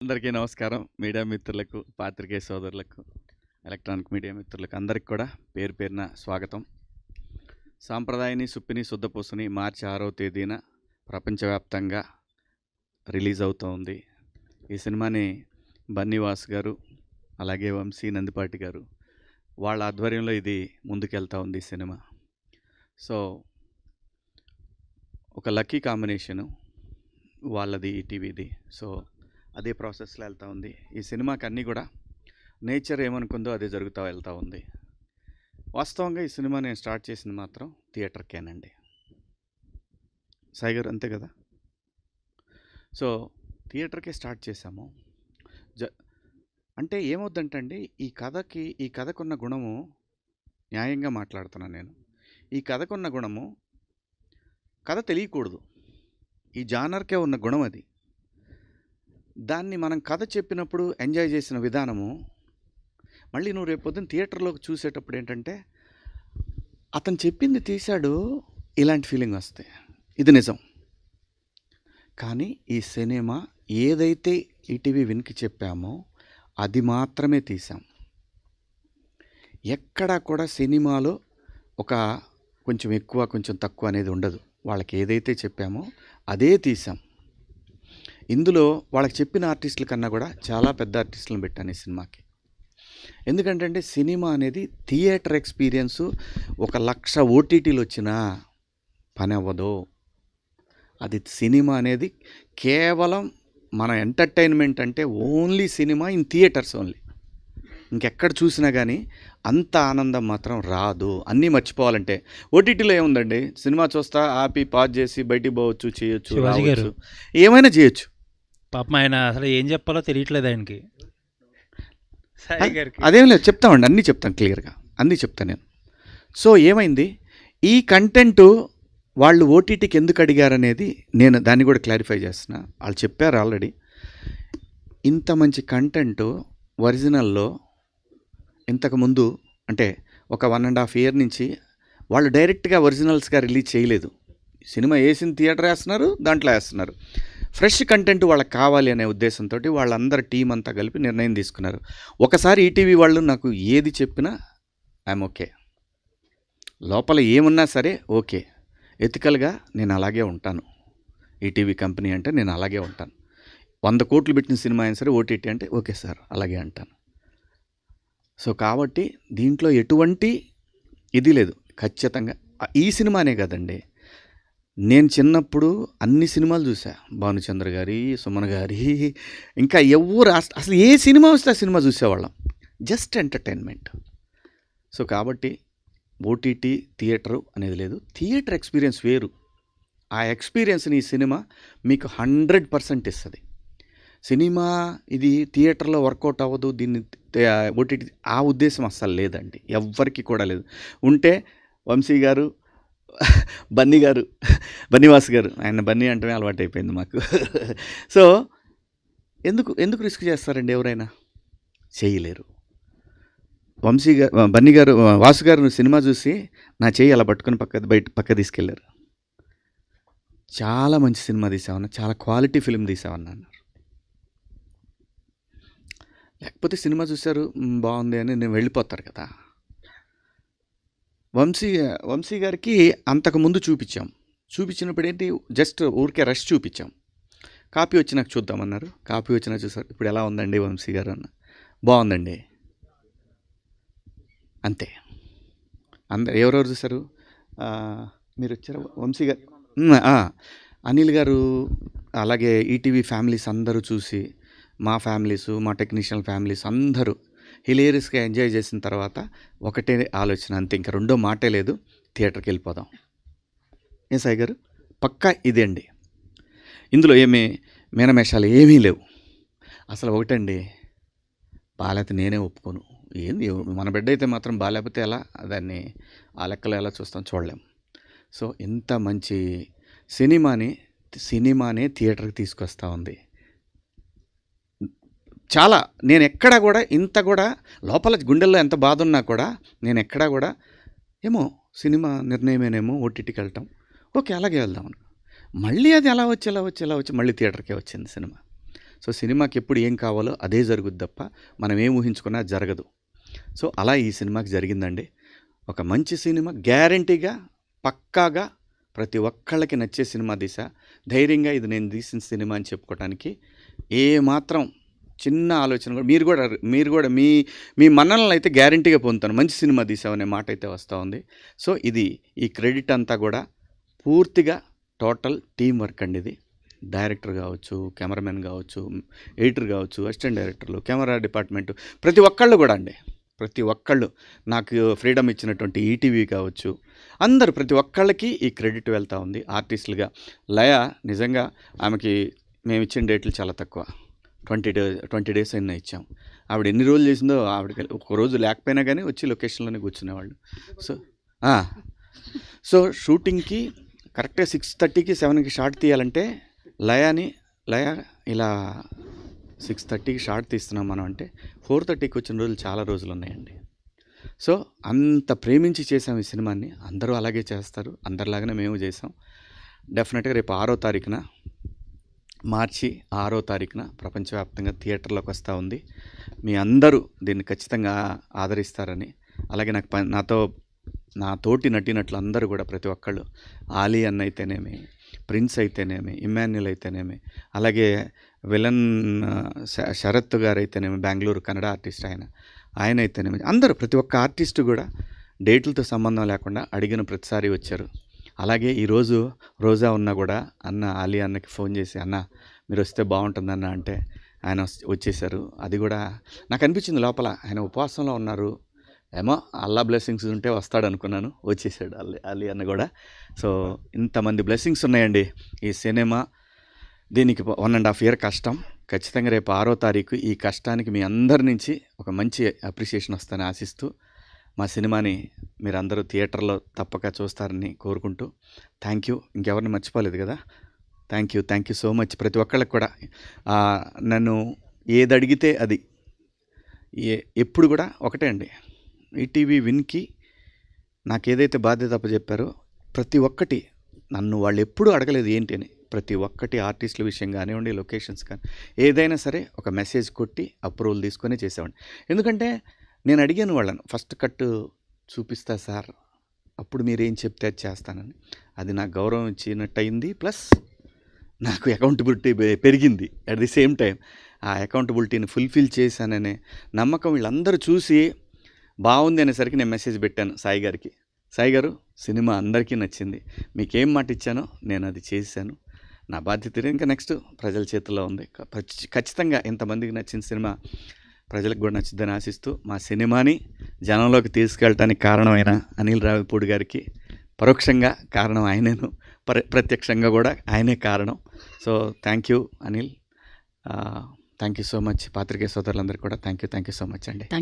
అందరికీ నమస్కారం. మీడియా మిత్రులకు, పాత్రికేయ సోదరులకు, ఎలక్ట్రానిక్ మీడియా మిత్రులకు అందరికి కూడా పేరు పేరున స్వాగతం. సాంప్రదాయని సుప్పిని శుద్ధపూసని మార్చి 6వ తేదీన ప్రపంచవ్యాప్తంగా రిలీజ్ అవుతోంది. ఈ సినిమాని బన్నీవాస్ గారు అలాగే వంశీ నందిపాటి గారు వాళ్ళ ఆధ్వర్యంలో ఇది ముందుకెళ్తా ఉంది ఈ సినిమా. సో ఒక లక్కీ కాంబినేషను వాళ్ళది ఈటీవీది. సో అదే ప్రాసెస్లో వెళ్తూ ఉంది. ఈ సినిమాకి అన్నీ కూడా నేచర్ ఏమనుకుందో అదే జరుగుతూ వెళ్తూ ఉంది. వాస్తవంగా ఈ సినిమా నేను స్టార్ట్ చేసింది మాత్రం థియేటర్కేనండి. సాయి గారు అంతే కదా. సో థియేటర్కే స్టార్ట్ చేశాము. అంటే ఏమవుద్దంటండి, ఈ కథకున్న గుణము, న్యాయంగా మాట్లాడుతున్నాను నేను, ఈ కథకున్న గుణము కథ తెలియకూడదు. ఈ జానర్కే ఉన్న గుణం అది. దాన్ని మనం కథ చెప్పినప్పుడు ఎంజాయ్ చేసిన విధానము మళ్ళీ నువ్వు రేపు పొద్దున్న థియేటర్లోకి చూసేటప్పుడు ఏంటంటే అతను చెప్పింది తీశాడు, ఇలాంటి ఫీలింగ్ వస్తాయి. ఇది నిజం. కానీ ఈ సినిమా ఏదైతే ఈటీవీ విన్కి చెప్పామో అది మాత్రమే తీసాం. ఎక్కడా కూడా సినిమాలో ఒక కొంచెం ఎక్కువ కొంచెం తక్కువ అనేది ఉండదు. వాళ్ళకి ఏదైతే చెప్పామో అదే తీసాం. ఇందులో వాళ్ళకి చెప్పిన ఆర్టిస్టుల కన్నా కూడా చాలా పెద్ద ఆర్టిస్టులను పెట్టాను ఈ సినిమాకి. ఎందుకంటే సినిమా అనేది థియేటర్ ఎక్స్పీరియన్సు 1,00,000 ఓటీటీలు వచ్చినా పని అవ్వదు. అది సినిమా అనేది కేవలం మన ఎంటర్టైన్మెంట్ అంటే only cinema in theatres only. ఇంకెక్కడ చూసినా కానీ అంత ఆనందం మాత్రం రాదు. అన్నీ మర్చిపోవాలంటే ఓటీటీలో ఏముందండి, సినిమా చూస్తా ఆపి పాజ్ చేసి బయటికి పోవచ్చు, చేయొచ్చు, రావచ్చు, ఏమైనా చేయొచ్చు. పాపం ఆయన అసలు ఏం చెప్పాలో తెలియట్లేదు ఆయనకి. అదేం లేదు, చెప్తామండి, అన్నీ చెప్తాను, క్లియర్గా అన్నీ చెప్తాను నేను. సో ఏమైంది, ఈ కంటెంటు వాళ్ళు ఓటీటీకి ఎందుకు అడిగారనేది నేను దాన్ని కూడా క్లారిఫై చేస్తున్నా. వాళ్ళు చెప్పారు ఆల్రెడీ. ఇంత మంచి కంటెంటు ఒరిజినల్లో ఇంతకుముందు అంటే ఒక 1.5 year నుంచి వాళ్ళు డైరెక్ట్గా ఒరిజినల్స్గా రిలీజ్ చేయలేదు. సినిమా వేసిన థియేటర్ వేస్తున్నారు, దాంట్లో వేస్తున్నారు. ఫ్రెష్ కంటెంట్ వాళ్ళకి కావాలి అనే ఉద్దేశంతో వాళ్ళందరూ టీం అంతా కలిపి నిర్ణయం తీసుకున్నారు. ఒకసారి ఈటీవీ వాళ్ళు నాకు ఏది చెప్పినా ఐఎమ్ ఓకే, లోపల ఏమున్నా సరే ఓకే, ఎథికల్గా నేను అలాగే ఉంటాను. ఈటీవీ కంపెనీ అంటే నేను అలాగే ఉంటాను. 100 కోట్లు పెట్టిన సినిమా అయినా సరే ఓటీటీ అంటే ఓకే సార్ అలాగే అంటాను. సో కాబట్టి దీంట్లో ఎటువంటి ఇది లేదు. ఖచ్చితంగా ఈ సినిమానే కదండి, నేను చిన్నప్పుడు అన్ని సినిమాలు చూసా. భానుచంద్ర గారి, సుమన్ గారి, ఇంకా ఎవరు అసలు ఏ సినిమా వస్తే ఆ సినిమా చూసేవాళ్ళం, జస్ట్ ఎంటర్టైన్మెంట్. సో కాబట్టి ఓటీటీ థియేటరు అనేది లేదు. థియేటర్ ఎక్స్పీరియన్స్ వేరు. ఆ ఎక్స్పీరియన్స్ని ఈ సినిమా మీకు 100% ఇస్తుంది. సినిమా ఇది థియేటర్లో వర్కౌట్ అవ్వదు, దీన్ని ఓటీటీ, ఆ ఉద్దేశం అస్సలు లేదండి, ఎవ్వరికి కూడా లేదు. ఉంటే వంశీ గారు, బన్నీవాస్ గారు, ఆయన బన్నీ అంటే అలవాటు అయిపోయింది మాకు. సో ఎందుకు రిస్క్ చేస్తారండి, ఎవరైనా చేయలేరు. వాసు గారు సినిమా చూసి నా చేయి అలా పట్టుకొని పక్క తీసుకెళ్ళారు. చాలా మంచి సినిమా తీసామన్నా, చాలా క్వాలిటీ ఫిల్మ్ తీసామన్నా అన్నారు. లేకపోతే సినిమా చూశారు బాగుంది అని నేను వెళ్ళిపోతారు కదా. వంశీ గారికి అంతకుముందు చూపించినప్పుడు ఏంటి, జస్ట్ ఊరికే రష్ చూపించాం. కాపీ వచ్చినాక చూద్దామన్నారు. కాపీ వచ్చినాక చూసారు. ఇప్పుడు ఎలా ఉందండి వంశీ గారు అన్న, బాగుందండి అంతే. ఎవరెవరు చూసారు, మీరు వచ్చారు, వంశీ గారు, అనిల్ గారు, అలాగే ఈటీవీ ఫ్యామిలీస్ అందరూ చూసి, మా ఫ్యామిలీసు, మా టెక్నీషియన్ ఫ్యామిలీస్ అందరూ హిలేరియస్గా ఎంజాయ్ చేసిన తర్వాత ఒకటే ఆలోచన, అంతే, ఇంకా రెండో మాటే లేదు, థియేటర్కి వెళ్ళిపోదాం. ఏం సాయి గారు, పక్కా ఇదే అండి. ఇందులో ఏమీ మేనమేషాలు ఏమీ లేవు. అసలు ఒకటండి, బాలేకపోతే నేనే ఒప్పుకోను. ఏంది, మన బిడ్డ అయితే మాత్రం బాలేకపోతే ఎలా, దాన్ని ఆ లెక్కలో ఎలా చూస్తాం, చూడలేం. సో ఇంత మంచి సినిమానే థియేటర్కి తీసుకొస్తూ ఉంది. చాలా, నేను ఎక్కడా కూడా ఇంత కూడా లోపల గుండెల్లో ఎంత బాధ ఉన్నా కూడా నేను ఎక్కడా కూడా ఏమో సినిమా నిర్ణయమేనేమో ఓటీటీకి వెళ్ళటం, ఓకే అలాగే వెళ్దాం. మళ్ళీ అది ఎలా వచ్చి మళ్ళీ థియేటర్కే వచ్చింది సినిమా. సో సినిమాకి ఎప్పుడు ఏం కావాలో అదే జరుగుద్ది తప్ప మనం ఏం ఊహించుకున్నా జరగదు. సో అలా ఈ సినిమాకి జరిగిందండి. ఒక మంచి సినిమా, గ్యారంటీగా పక్కాగా ప్రతి ఒక్కళ్ళకి నచ్చే సినిమా తీసా. ధైర్యంగా ఇది నేను తీసిన సినిమా అని చెప్పుకోవడానికి ఏ మాత్రం చిన్న ఆలోచన కూడా మీరు కూడా మీ మన్ననలు అయితే గ్యారంటీగా పొందుతాను. మంచి సినిమా తీసామనే మాట అయితే వస్తూ ఉంది. సో ఇది ఈ క్రెడిట్ అంతా కూడా పూర్తిగా టోటల్ టీం వర్క్ అండి. ఇది డైరెక్టర్ కావచ్చు, కెమెరామెన్ కావచ్చు, ఎడిటర్ కావచ్చు, అసిస్టెంట్ డైరెక్టర్లు, కెమెరా డిపార్ట్మెంటు, ప్రతి ఒక్కళ్ళు కూడా అండి. ప్రతి ఒక్కళ్ళు నాకు ఫ్రీడమ్ ఇచ్చినటువంటి ఈటీవీ కావచ్చు, అందరూ ప్రతి ఒక్కళ్ళకి ఈ క్రెడిట్ వెళ్తూ ఉంది. ఆర్టిస్టులుగా లయ నిజంగా ఆమెకి మేము ఇచ్చిన డేట్లు చాలా తక్కువ. 20 డేస్ అయినా ఇచ్చాం. ఆవిడ ఎన్ని రోజులు చేసిందో ఆవిడకి ఒక రోజు లేకపోయినా కానీ వచ్చి లొకేషన్లోనే కూర్చునేవాళ్ళు. సో షూటింగ్కి కరెక్ట్గా 6:30కి 7కి షార్ట్ తీయాలంటే లయ ఇలా 6:30కి షార్ట్ తీస్తున్నాం మనం అంటే 4:30కి వచ్చిన రోజులు చాలా రోజులు ఉన్నాయండి. సో అంత ప్రేమించి చేసాం ఈ సినిమాని. అందరూ అలాగే చేస్తారు, అందరిలాగానే మేము చేసాం. డెఫినెట్గా రేపు 6వ తారీఖున, మార్చి 6వ తారీఖున ప్రపంచవ్యాప్తంగా థియేటర్లోకి వస్తూ ఉంది. మీ అందరూ దీన్ని ఖచ్చితంగా ఆదరిస్తారని, అలాగే నా తోటి నటినట్లు అందరూ కూడా ప్రతి ఒక్కళ్ళు, ఆలీ అన్న అయితేనేమి, ప్రిన్స్ అయితేనేమి, ఇమ్మాన్యుల్ అయితేనేమి, అలాగే విలన్ శరత్ గారు అయితేనేమి, బెంగళూరు కన్నడ ఆర్టిస్ట్ ఆయన అయితేనేమి, అందరూ ప్రతి ఒక్క ఆర్టిస్టు కూడా డేట్లతో సంబంధం లేకుండా అడిగిన ప్రతిసారి వచ్చారు. అలాగే ఈరోజు రోజా ఉన్నా కూడా ఆలీ అన్నకి ఫోన్ చేసి, అన్న మీరు వస్తే బాగుంటుందన్న అంటే ఆయన వచ్చేసారు. అది కూడా నాకు అనిపించింది లోపల, ఆయన ఉపవాసంలో ఉన్నారు, ఏమో అల్లా బ్లెస్సింగ్స్ ఉంటే వస్తాడు అనుకున్నాను. వచ్చేసాడు అలీ అన్న కూడా. సో ఇంతమంది బ్లెస్సింగ్స్ ఉన్నాయండి ఈ సినిమా. దీనికి 1.5 year కష్టం. ఖచ్చితంగా రేపు 6వ తారీఖు ఈ కష్టానికి మీ అందరి నుంచి ఒక మంచి అప్రిషియేషన్ వస్తుందని ఆశిస్తూ, మా సినిమాని మీరందరూ థియేటర్లో తప్పక చూస్తారని కోరుకుంటూ, థ్యాంక్ యూ. ఇంకెవరిని మర్చిపోలేదు కదా, థ్యాంక్ యూ సో మచ్. ప్రతి ఒక్కళ్ళకి కూడా నన్ను ఏది అడిగితే అది, ఎప్పుడు కూడా ఒకటే అండి, ఈటీవీ విన్కి నాకు ఏదైతే బాధ్యత అప్పచెప్పారో ప్రతి ఒక్కటి నన్ను వాళ్ళు ఎప్పుడూ అడగలేదు ఏంటి అని. ప్రతి ఒక్కటి ఆర్టిస్టుల విషయం కానివ్వండి, లొకేషన్స్ కానీ ఏదైనా సరే ఒక మెసేజ్ కొట్టి అప్రూవల్ తీసుకొని చేసేవాడిని. ఎందుకంటే నేను అడిగాను వాళ్ళను, ఫస్ట్ కట్ చూపిస్తా సార్, అప్పుడు మీరేం చెప్తే అది చేస్తానని. అది నాకు గౌరవం ఇచ్చినట్టు అయింది, ప్లస్ నాకు అకౌంటబిలిటీ పెరిగింది. అట్ ది సేమ్ టైం ఆ అకౌంటబిలిటీని ఫుల్ఫిల్ చేశాననే నమ్మకం వీళ్ళందరూ చూసి బాగుంది అనేసరికి నేను మెసేజ్ పెట్టాను సాయి గారికి. సాయి గారు, సినిమా అందరికీ నచ్చింది, మీకేం మాట ఇచ్చానో నేను అది చేశాను, నా బాధ్యత ఇంకా నెక్స్ట్ ప్రజల చేతుల్లో ఉంది. ఖచ్చితంగా ఇంతమందికి నచ్చిన సినిమా ప్రజలకు కూడా నచ్చుద్దని ఆశిస్తూ, మా సినిమాని జనంలోకి తీసుకెళ్ళటానికి కారణమైన అనిల్ రావిపూడి గారికి పరోక్షంగా కారణం ఆయనేను, ప్రత్యక్షంగా కూడా ఆయనే కారణం. So thank you Anil, thank you so much. పాత్రికేయ సోదరులందరికీ కూడా థ్యాంక్ యూ సో మచ్ అండి.